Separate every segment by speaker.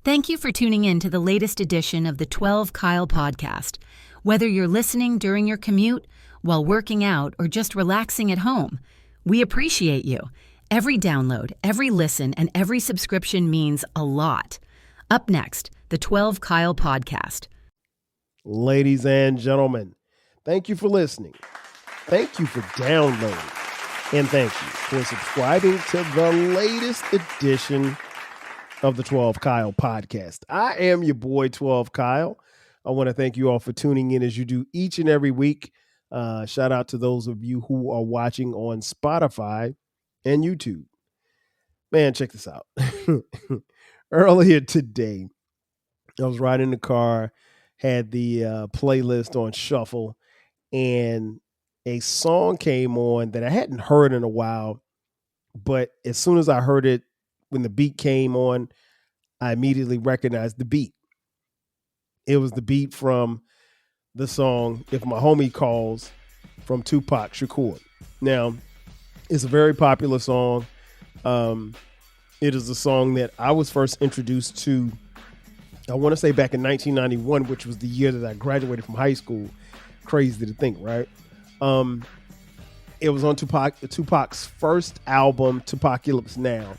Speaker 1: Thank you for tuning in to the latest edition of the 12 Kyle podcast. Whether you're listening during your commute, while working out, or just relaxing at home, we appreciate you. Every download, every listen, and every subscription means a lot. Up next, the 12 Kyle podcast.
Speaker 2: Ladies and gentlemen, thank you for listening. Thank you for downloading. And thank you for subscribing to the latest edition of the 12 Kyle podcast. I am your boy, 12 Kyle. I want to thank you all for tuning in as you do each and every week. Shout out to those of you who are watching on Spotify and YouTube. Man, check this out. Earlier today, I was riding in the car, had the playlist on shuffle, and a song came on that I hadn't heard in a while. But as soon as I heard it, when the beat came on, I immediately recognized the beat. It was the beat from the song If My Homie Calls from Tupac Shakur. Now, it's a very popular song. It is a song that I was first introduced to, I want to say back in 1991, which was the year that I graduated from high school. Crazy to think, right? It was on Tupac's first album, Tupacalypse Now.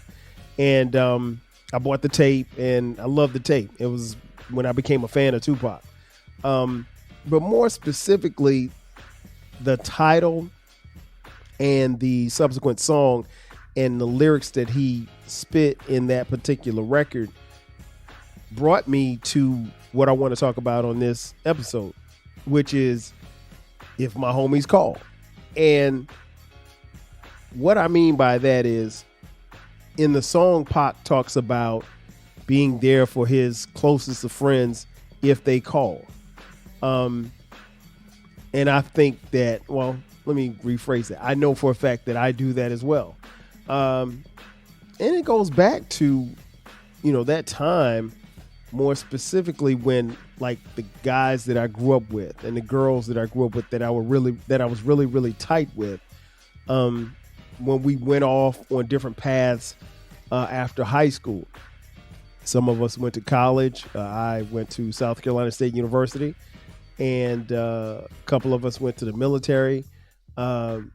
Speaker 2: And I bought the tape, and I loved the tape. It was when I became a fan of Tupac. But more specifically, the title and the subsequent song and the lyrics that he spit in that particular record brought me to what I want to talk about on this episode, which is If My Homies Call. And what I mean by that is, in the song, Pac talks about being there for his closest of friends if they call. And I think that, well, let me rephrase that. I know for a fact that I do that as well. And it goes back to, that time, more specifically when, like, the guys that I grew up with and the girls that I grew up with that I was really, really tight with, when we went off on different paths after high school. Some of us went to college. I went to South Carolina State University, and a couple of us went to the military. And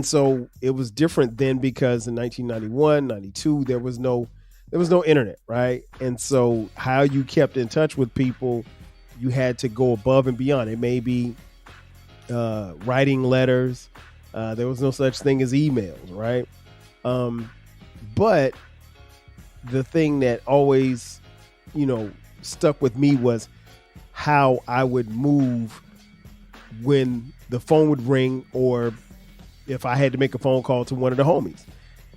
Speaker 2: so it was different then because in 1991, 92, there was no internet, right? And so how you kept in touch with people, you had to go above and beyond. It may be writing letters. There was no such thing as emails, right? But the thing that always, stuck with me was how I would move when the phone would ring, or if I had to make a phone call to one of the homies.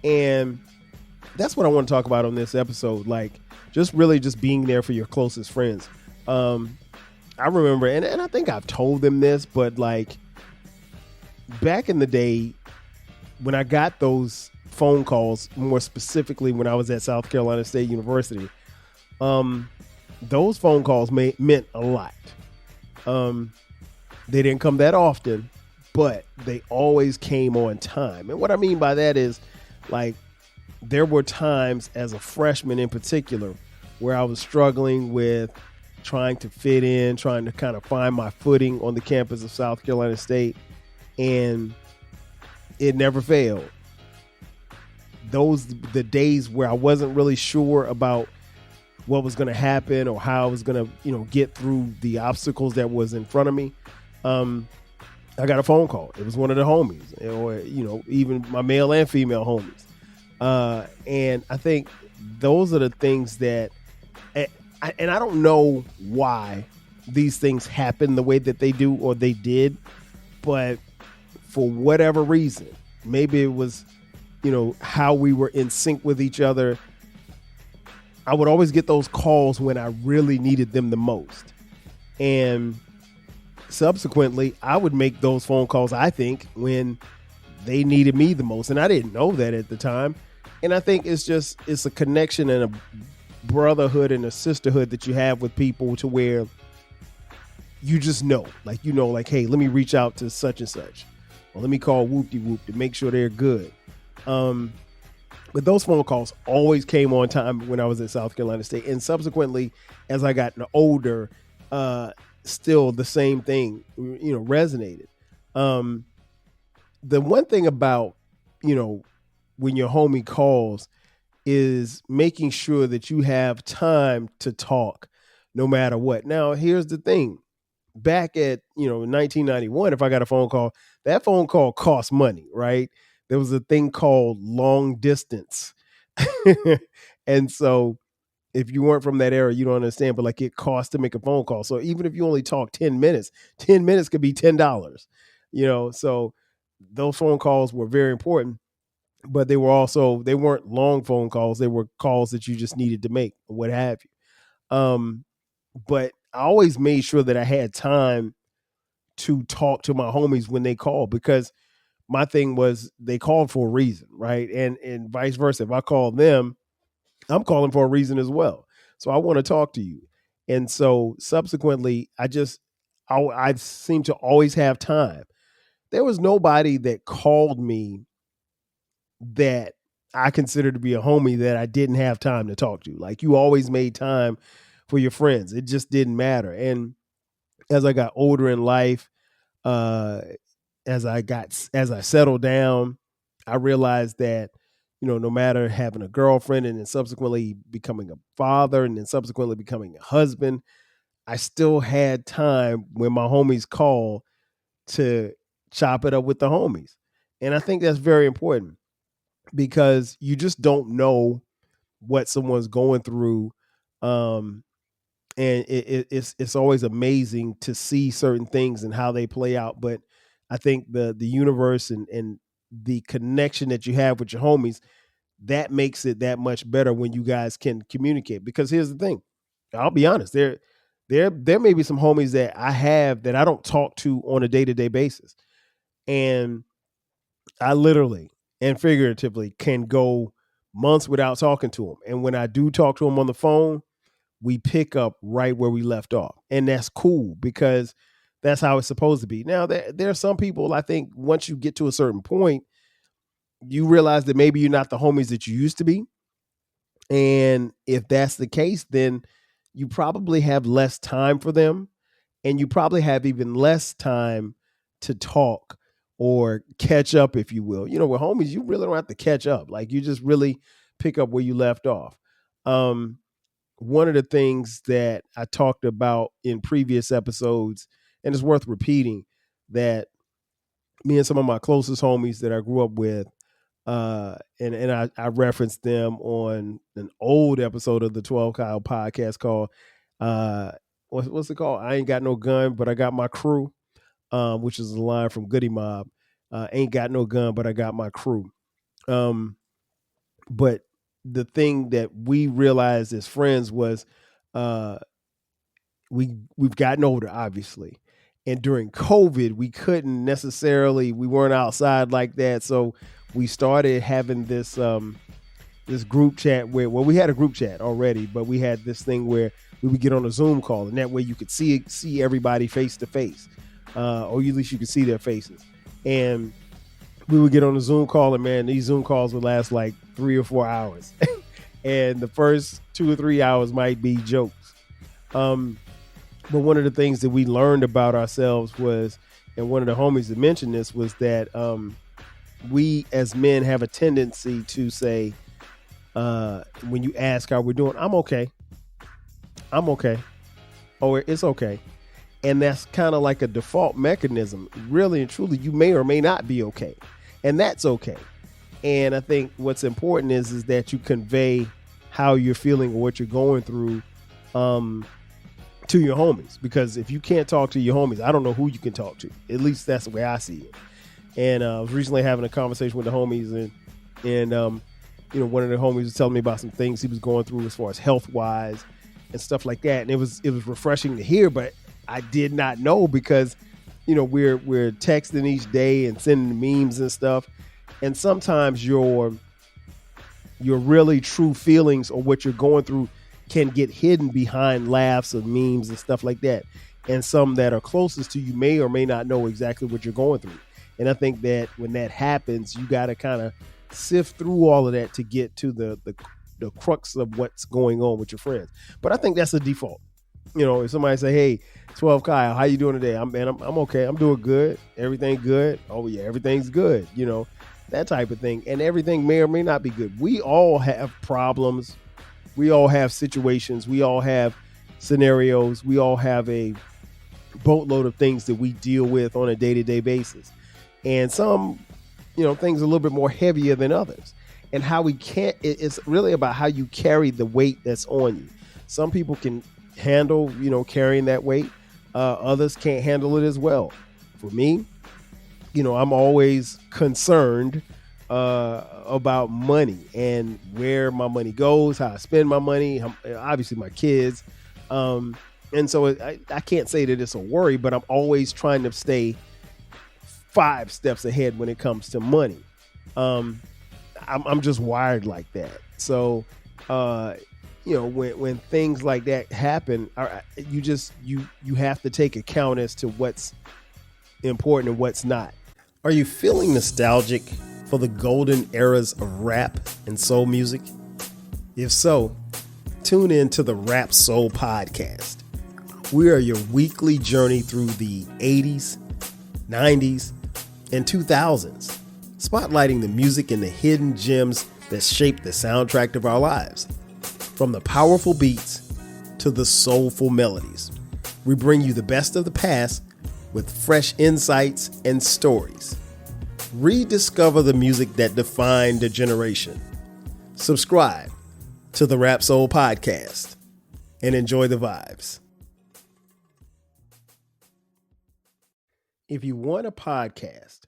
Speaker 2: And that's what I want to talk about on this episode. Like, just being there for your closest friends. I remember, and I think I've told them this, but like back in the day when I got those phone calls, more specifically when I was at South Carolina State University, those phone calls meant a lot. They didn't come that often, but they always came on time. And what I mean by that is, like, there were times as a freshman in particular where I was struggling with trying to fit in, trying to kind of find my footing on the campus of South Carolina State, and it never failed. The days where I wasn't really sure about what was going to happen or how I was going to, get through the obstacles that was in front of me, I got a phone call. It was one of the homies, or, even my male and female homies. And I think those are the things that, and I don't know why these things happen the way that they do or they did, but for whatever reason, maybe it was, how we were in sync with each other, I would always get those calls when I really needed them the most. And subsequently, I would make those phone calls, I think, when they needed me the most. And I didn't know that at the time. And I think it's a connection and a brotherhood and a sisterhood that you have with people to where you just know, like, hey, let me reach out to such and such, or let me call Whoop-de-Whoop to make sure they're good. But But those phone calls always came on time when I was at South Carolina State. And subsequently, as I got older, still the same thing, resonated. The one thing about, when your homie calls is making sure that you have time to talk no matter what. Now, here's the thing. Back at, 1991, if I got a phone call, that phone call cost money, right? There was a thing called long distance. And so if you weren't from that era, you don't understand, but like it costs to make a phone call. So even if you only talk 10 minutes could be $10, so those phone calls were very important, but they weren't long phone calls. They were calls that you just needed to make, or what have you. But I always made sure that I had time to talk to my homies when they called, because my thing was they called for a reason, right? And vice versa. If I call them, I'm calling for a reason as well. So I want to talk to you. And so subsequently, I seem to always have time. There was nobody that called me that I considered to be a homie that I didn't have time to talk to. Like, you always made time for your friends. It just didn't matter. And as I got older in life, as I settled down, I realized that, no matter having a girlfriend and then subsequently becoming a father and then subsequently becoming a husband, I still had time when my homies call to chop it up with the homies. And I think that's very important, because you just don't know what someone's going through. And it's always amazing to see certain things and how they play out. But I think the universe and the connection that you have with your homies, that makes it that much better when you guys can communicate. Because here's the thing, I'll be honest, there may be some homies that I have that I don't talk to on a day-to-day basis. And I literally and figuratively can go months without talking to them. And when I do talk to them on the phone, we pick up right where we left off. And that's cool, because that's how it's supposed to be. Now, there are some people, I think, once you get to a certain point, you realize that maybe you're not the homies that you used to be. And if that's the case, then you probably have less time for them, and you probably have even less time to talk or catch up, if you will. With homies, you really don't have to catch up. Like, you just really pick up where you left off. One of the things that I talked about in previous episodes, and it's worth repeating, that me and some of my closest homies that I grew up with, and I referenced them on an old episode of the 12 Kyle podcast called, what's it called? I ain't got no gun, but I got my crew, which is a line from Goody Mob. Ain't got no gun, but I got my crew. But the thing that we realized as friends was, we've gotten older, obviously. And during COVID, we weren't outside like that. So we started having this this group chat where, well, we had a group chat already, but we had this thing where we would get on a Zoom call, and that way you could see everybody face to face, or at least you could see their faces. And we would get on a Zoom call, and man, these Zoom calls would last like 3 or 4 hours. And the first 2 or 3 hours might be jokes. But one of the things that we learned about ourselves was, and one of the homies that mentioned this, was that we as men have a tendency to say, when you ask how we're doing, I'm okay. Or it's okay. And that's kind of like a default mechanism. Really and truly, you may or may not be okay. And that's okay. And I think what's important is that you convey how you're feeling or what you're going through to your homies. Because if you can't talk to your homies, I don't know who you can talk to. At least that's the way I see it. And I was recently having a conversation with the homies, and one of the homies was telling me about some things he was going through as far as health-wise and stuff like that. And it was refreshing to hear, but I did not know, because we're texting each day and sending memes and stuff, and sometimes your really true feelings or what you're going through can get hidden behind laughs and memes and stuff like that. And some that are closest to you may or may not know exactly what you're going through. And I think that when that happens, you got to kind of sift through all of that to get to the crux of what's going on with your friends. But I think that's a default. If somebody say, "Hey, 12 Kyle, how you doing today?" I'm okay. I'm doing good. Everything good. Oh yeah, everything's good. That type of thing. And everything may or may not be good. We all have problems. We all have situations. We all have scenarios. We all have a boatload of things that we deal with on a day-to-day basis. And some, things are a little bit more heavier than others. And how it's really about how you carry the weight that's on you. Some people can handle, carrying that weight. Others can't handle it as well. For me, I'm always concerned about money and where my money goes, how I spend my money, obviously my kids. And so I can't say that it's a worry, but I'm always trying to stay 5 steps ahead when it comes to money. I'm just wired like that. So, when things like that happen, you have to take account as to what's important and what's not. Are you feeling nostalgic for the golden eras of rap and soul music? If so, tune in to the Rap Soul Podcast. We are your weekly journey through the 80s, 90s, and 2000s, spotlighting the music and the hidden gems that shaped the soundtrack of our lives. From the powerful beats to the soulful melodies, we bring you the best of the past with fresh insights and stories. Rediscover the music that defined a generation. Subscribe to the Rap Soul Podcast and enjoy the vibes. If you want a podcast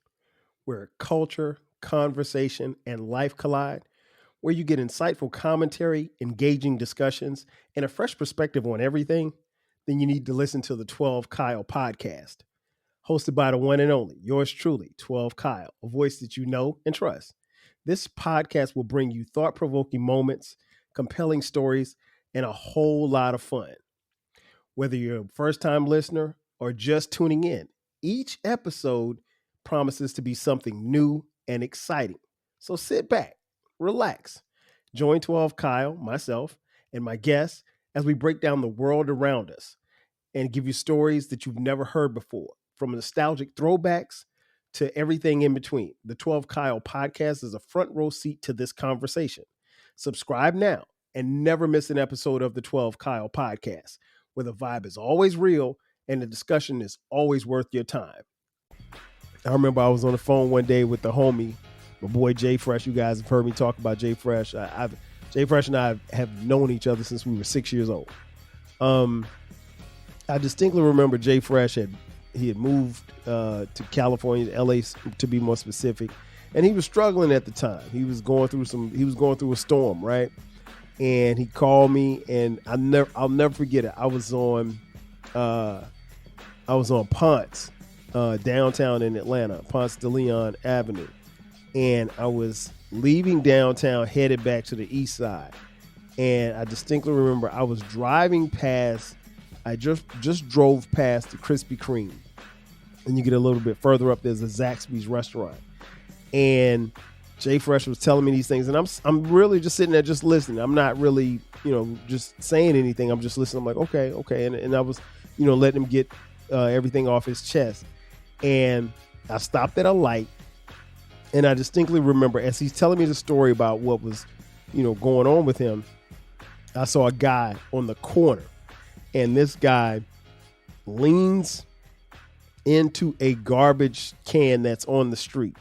Speaker 2: where culture, conversation, and life collide, where you get insightful commentary, engaging discussions, and a fresh perspective on everything, then you need to listen to the 12 Kyle podcast. Hosted by the one and only, yours truly, 12 Kyle, a voice that you know and trust. This podcast will bring you thought-provoking moments, compelling stories, and a whole lot of fun. Whether you're a first-time listener or just tuning in, each episode promises to be something new and exciting. So sit back, relax, join 12 Kyle, myself, and my guests as we break down the world around us and give you stories that you've never heard before, from nostalgic throwbacks to everything in between. The 12 Kyle podcast is a front row seat to this conversation. Subscribe now and never miss an episode of the 12 Kyle podcast, where the vibe is always real and the discussion is always worth your time. I remember I was on the phone one day with the homie, my boy Jay Fresh. You guys have heard me talk about Jay Fresh. Jay Fresh and I have known each other since we were 6 years old. I distinctly remember Jay Fresh had moved to California, LA to be more specific, and he was struggling at the time. He was going through a storm, right? And he called me, and I'll never forget it. I was on Ponce, downtown in Atlanta, Ponce de Leon Avenue, and I was leaving downtown, headed back to the east side. And I distinctly remember I was driving past. I just drove past the Krispy Kreme, and you get a little bit further up, there's a Zaxby's restaurant, and Jay Fresh was telling me these things, and I'm really just sitting there just listening. I'm not really just saying anything. I'm just listening. I'm like, okay, and I was letting him get everything off his chest, and I stopped at a light, and I distinctly remember as he's telling me the story about what was going on with him, I saw a guy on the corner. And this guy leans into a garbage can that's on the street.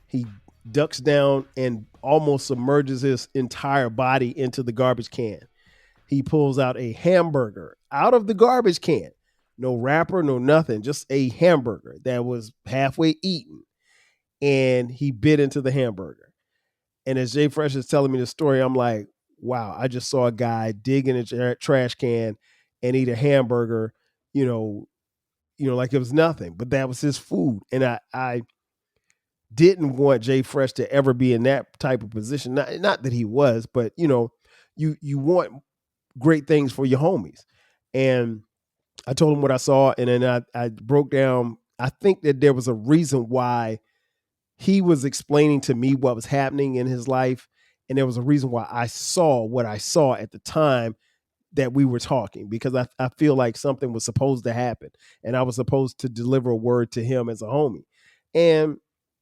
Speaker 2: He ducks down and almost submerges his entire body into the garbage can. He pulls out a hamburger out of the garbage can. No wrapper, no nothing, just a hamburger that was halfway eaten. And he bit into the hamburger. And as Jay Fresh is telling me the story, I'm like, wow, I just saw a guy dig in a trash can and eat a hamburger, like it was nothing, but that was his food. And I didn't want Jay Fresh to ever be in that type of position. Not that he was, but you want great things for your homies. And I told him what I saw, and then I broke down. I think that there was a reason why he was explaining to me what was happening in his life. And there was a reason why I saw what I saw at the time that we were talking, because I feel like something was supposed to happen and I was supposed to deliver a word to him as a homie. And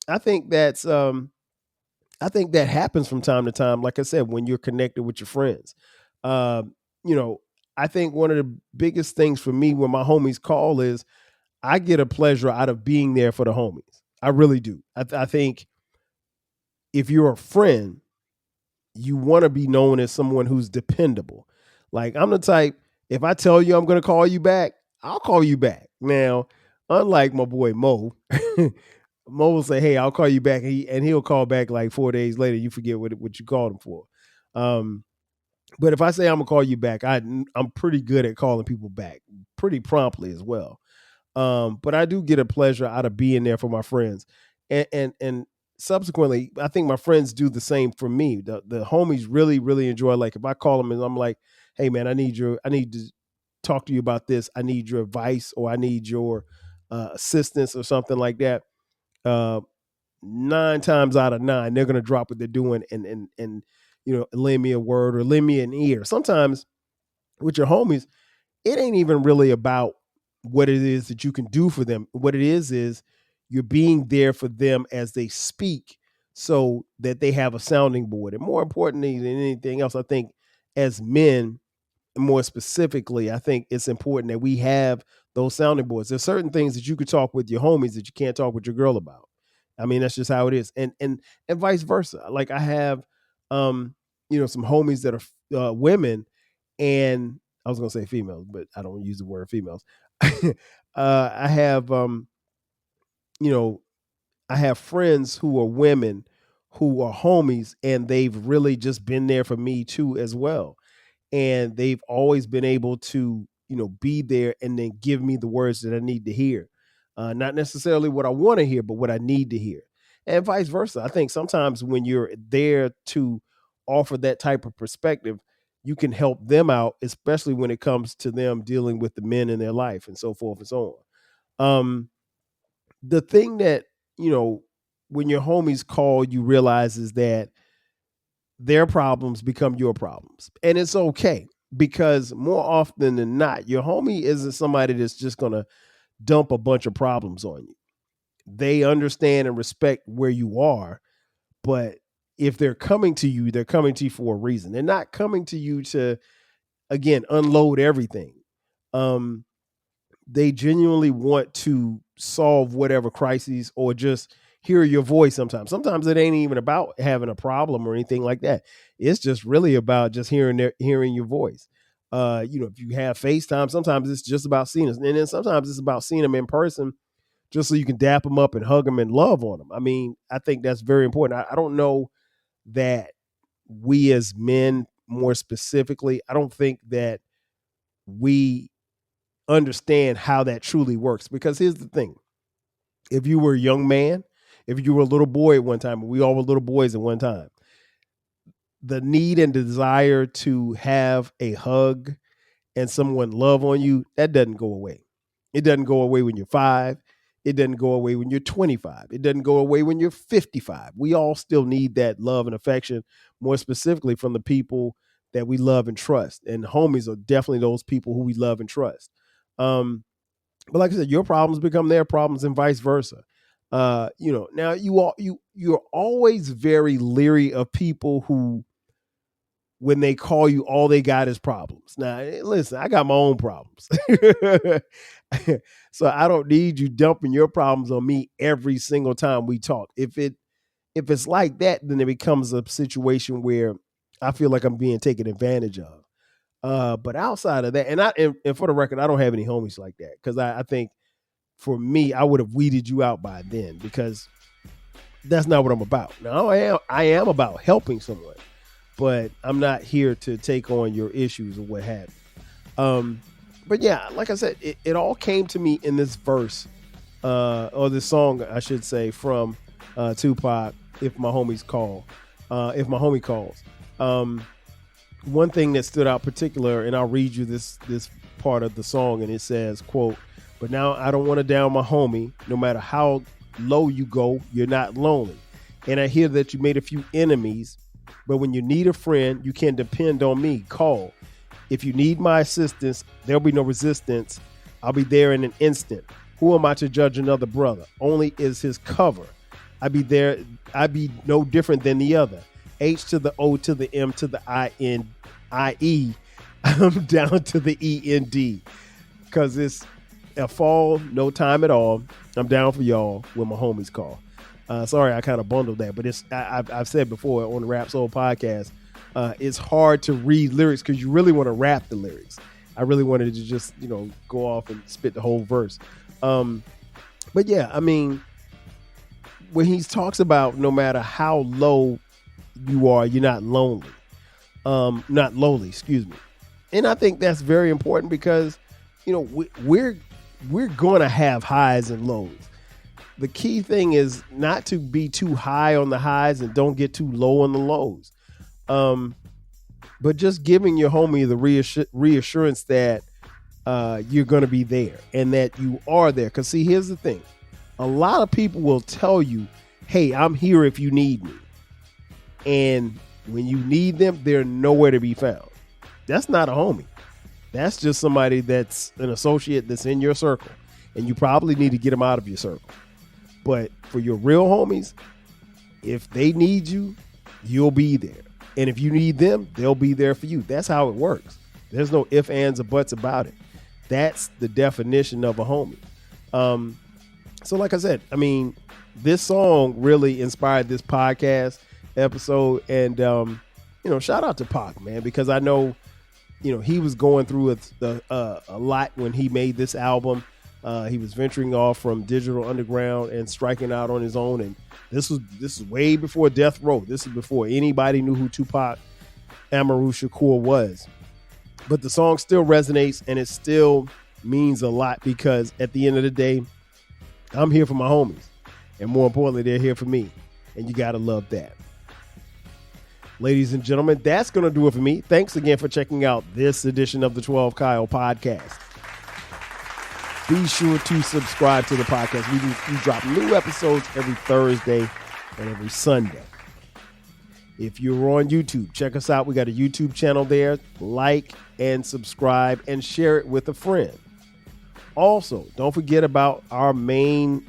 Speaker 2: I think I think that happens from time to time. Like I said, when you're connected with your friends, you know, I think one of the biggest things for me when my homies call is I get a pleasure out of being there for the homies. I really do. I think if you're a friend, you want to be known as someone who's dependable. Like I'm the type, if I tell you I'm going to call you back, I'll call you back. Now, unlike my boy Mo, Mo will say, "Hey, I'll call you back," and he'll call back like 4 days later. You forget what you called him for. But if I say I'm gonna call you back, I'm pretty good at calling people back pretty promptly as well. But I do get a pleasure out of being there for my friends, and subsequently, I think my friends do the same for me. The homies really enjoy. Like if I call them and I'm like, "Hey man, I need to talk to you about this. I need your advice or I need your assistance or something like that." Uh, 9 times out of 9, they're gonna drop what they're doing and lend me a word or lend me an ear. Sometimes with your homies, it ain't even really about what it is that you can do for them. What it is you're being there for them as they speak so that they have a sounding board. And more importantly than anything else, I think as men, more specifically, I think it's important that we have those sounding boards. There's certain things that you could talk with your homies that you can't talk with your girl about. I mean, that's just how it is. And vice versa. Like I have some homies that are women, and I was gonna say females, but I don't use the word females. I have I have friends who are women who are homies, and they've really just been there for me too as well. And they've always been able to, be there and then give me the words that I need to hear. Not necessarily what I want to hear, but what I need to hear. And vice versa. I think sometimes when you're there to offer that type of perspective, you can help them out, especially when it comes to them dealing with the men in their life and so forth and so on. The thing that, when your homies call, you realize is that their problems become your problems. And it's okay, because more often than not, your homie isn't somebody that's just going to dump a bunch of problems on you. They understand and respect where you are, but if they're coming to you, they're coming to you for a reason. They're not coming to you to, again, unload everything. They genuinely want to solve whatever crises or just hear your voice sometimes. Sometimes it ain't even about having a problem or anything like that. It's just really about just hearing your voice. If you have FaceTime, sometimes it's just about seeing us. And then sometimes it's about seeing them in person just so you can dap them up and hug them and love on them. I mean, I think that's very important. I don't know that we as men, more specifically, I don't think that we understand how that truly works. Because here's the thing. If you were a young man, if you were a little boy at one time, we all were little boys at one time, the need and desire to have a hug and someone love on you, that doesn't go away. It doesn't go away when you're 5. It doesn't go away when you're 25. It doesn't go away when you're 55. We all still need that love and affection, more specifically from the people that we love and trust. And homies are definitely those people who we love and trust. But like I said, your problems become their problems and vice versa. Now you're always very leery of people who, when they call you, all they got is problems. Now, listen, I got my own problems. So I don't need you dumping your problems on me every single time we talk. If it's like that, then it becomes a situation where I feel like I'm being taken advantage of. But outside of that, and for the record, I don't have any homies like that, because I think for me, I would have weeded you out by then, because that's not what I'm about. Now, I am about helping someone, but I'm not here to take on your issues or what have you. But yeah, like I said, it all came to me in this verse, or this song, I should say, from Tupac, If My Homie Calls. One thing that stood out particular, and I'll read you this part of the song, and it says, quote, "But now I don't want to down my homie, no matter how low you go, you're not lonely. And I hear that you made a few enemies, but when you need a friend, you can depend on me. Call. If you need my assistance, there'll be no resistance. I'll be there in an instant. Who am I to judge another brother? Only is his cover. I be there. I be no different than the other. H to the O to the M to the I-N-I-E. I'm down to the E-N-D. Because it's a fall, no time at all. I'm down for y'all when my homies call. Sorry, I kind of bundled that. But it's I've said before on the Rap Soul podcast, it's hard to read lyrics because you really want to rap the lyrics. I really wanted to just, go off and spit the whole verse. But yeah, I mean, when he talks about no matter how low you are, you're not lonely. Not lowly, excuse me. And I think that's very important because, we're going to have highs and lows. The key thing is not to be too high on the highs and don't get too low on the lows. But just giving your homie the reassurance that you're going to be there and that you are there. Because see, here's the thing. A lot of people will tell you, hey, I'm here if you need me. And when you need them, they're nowhere to be found. That's not a homie. That's just somebody that's an associate that's in your circle. And you probably need to get them out of your circle. But for your real homies, if they need you, you'll be there. And if you need them, they'll be there for you. That's how it works. There's no ifs, ands, or buts about it. That's the definition of a homie. So like I said, I mean, this song really inspired this podcast episode. And, shout out to Pac, man, because I know, he was going through a lot when he made this album. He was venturing off from Digital Underground and striking out on his own. And this is way before Death Row. This is before anybody knew who Tupac Amaru Shakur was. But the song still resonates and it still means a lot because at the end of the day, I'm here for my homies. And more importantly, they're here for me. And you got to love that. Ladies and gentlemen, that's going to do it for me. Thanks again for checking out this edition of the 12 Kyle podcast. Be sure to subscribe to the podcast. We drop new episodes every Thursday and every Sunday. If you're on YouTube, check us out. We got a YouTube channel there. Like and subscribe and share it with a friend. Also, don't forget about our baby.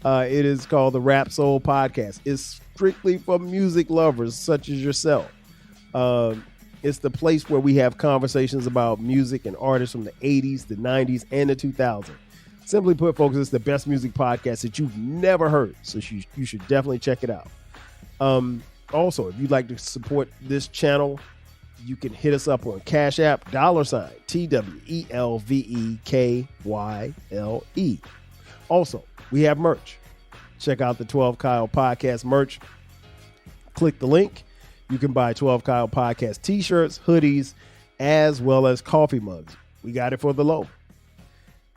Speaker 2: It is called the Rap Soul Podcast. It's strictly for music lovers such as yourself. It's the place where we have conversations about music and artists from the 80s, the 90s, and the 2000s. Simply put, folks, it's the best music podcast that you've never heard. So you should definitely check it out. Also, if you'd like to support this channel, you can hit us up on Cash App, $TWELVEKYLE. Also, we have merch. Check out the 12 Kyle Podcast merch. Click the link. You can buy 12 Kyle Podcast t-shirts, hoodies, as well as coffee mugs. We got it for the low.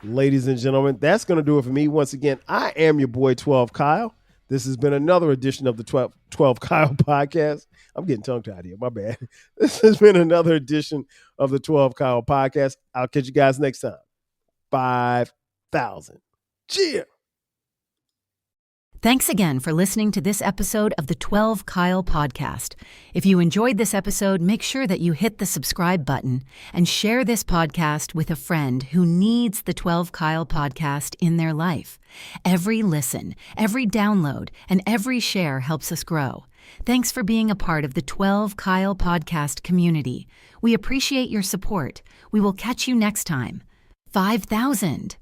Speaker 2: Ladies and gentlemen, that's going to do it for me. Once again, I am your boy 12 Kyle. This has been another edition of the 12 Kyle Podcast. I'm getting tongue-tied here. My bad. This has been another edition of the 12 Kyle Podcast. I'll catch you guys next time. 5,000. Cheers.
Speaker 1: Thanks again for listening to this episode of the 12 Kyle Podcast. If you enjoyed this episode, make sure that you hit the subscribe button and share this podcast with a friend who needs the 12 Kyle Podcast in their life. Every listen, every download, and every share helps us grow. Thanks for being a part of the 12 Kyle Podcast community. We appreciate your support. We will catch you next time. 5,000.